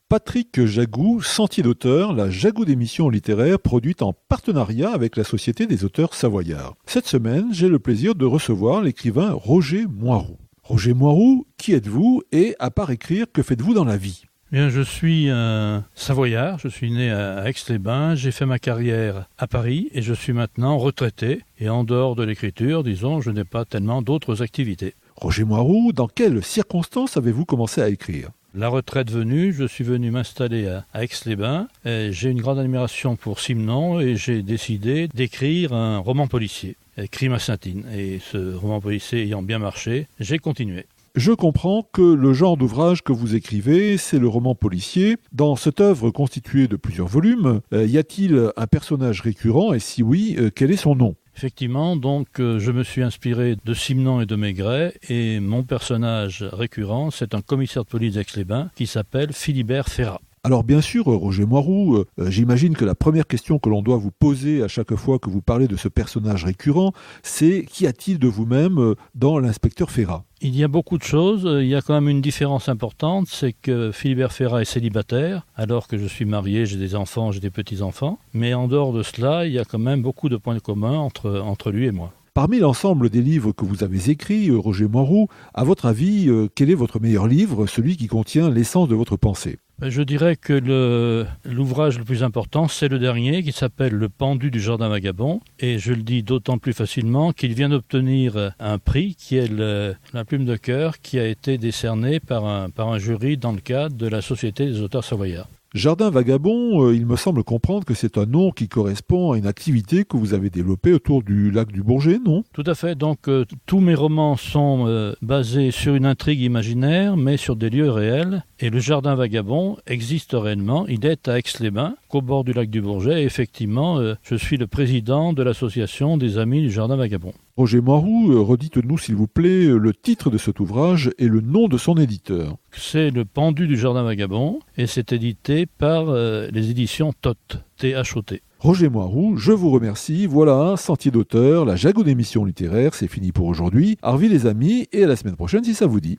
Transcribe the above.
Patrick Jagou, Sentier d'auteur, la Jagou d'émission littéraire produite en partenariat avec la Société des auteurs savoyards. Cette semaine, j'ai le plaisir de recevoir l'écrivain Roger Moiroux. Roger Moiroux, qui êtes-vous et, à part écrire, que faites-vous dans la vie ? Bien, je suis un Savoyard, je suis né à Aix-les-Bains, j'ai fait ma carrière à Paris et je suis maintenant retraité. Et en dehors de l'écriture, disons, je n'ai pas tellement d'autres activités. Roger Moiroux, dans quelles circonstances avez-vous commencé à écrire ? La retraite venue, je suis venu m'installer à Aix-les-Bains. J'ai une grande admiration pour Simenon et j'ai décidé d'écrire un roman policier, Crime à Saintine. Et ce roman policier ayant bien marché, j'ai continué. Je comprends que le genre d'ouvrage que vous écrivez, c'est le roman policier. Dans cette œuvre constituée de plusieurs volumes, y a-t-il un personnage récurrent et si oui, quel est son nom ? Effectivement, donc je me suis inspiré de Simenon et de Maigret et mon personnage récurrent, c'est un commissaire de police d'Aix-les-Bains qui s'appelle Philibert Ferrat. Alors bien sûr, Roger Moiroux, j'imagine que la première question que l'on doit vous poser à chaque fois que vous parlez de ce personnage récurrent, c'est qu'y a-t-il de vous-même dans l'inspecteur Ferrat ? Il y a beaucoup de choses, il y a quand même une différence importante, c'est que Philibert Ferrat est célibataire, alors que je suis marié, j'ai des enfants, j'ai des petits-enfants, mais en dehors de cela, il y a quand même beaucoup de points communs entre lui et moi. Parmi l'ensemble des livres que vous avez écrits, Roger Moiroux, à votre avis, quel est votre meilleur livre, celui qui contient l'essence de votre pensée ? Je dirais que l'ouvrage le plus important, c'est le dernier, qui s'appelle Le pendu du jardin vagabond. Et je le dis d'autant plus facilement qu'il vient d'obtenir un prix, qui est la plume de cœur, qui a été décerné par un jury dans le cadre de la Société des auteurs savoyards. Jardin vagabond, il me semble comprendre que c'est un nom qui correspond à une activité que vous avez développée autour du lac du Bourget, non ? Tout à fait. Donc, tous mes romans sont basés sur une intrigue imaginaire, mais sur des lieux réels. Et le Jardin vagabond existe réellement. Il est à Aix-les-Bains, qu'au bord du lac du Bourget. Et effectivement, je suis le président de l'association des Amis du Jardin vagabond. Roger Moiroux, redites-nous s'il vous plaît le titre de cet ouvrage et le nom de son éditeur. C'est Le pendu du jardin vagabond et c'est édité par les éditions TOT, T-H-O-T. Roger Moiroux, je vous remercie. Voilà, Sentier d'auteur, la Jagou d'émission littéraire, c'est fini pour aujourd'hui. Au revoir les amis et à la semaine prochaine si ça vous dit.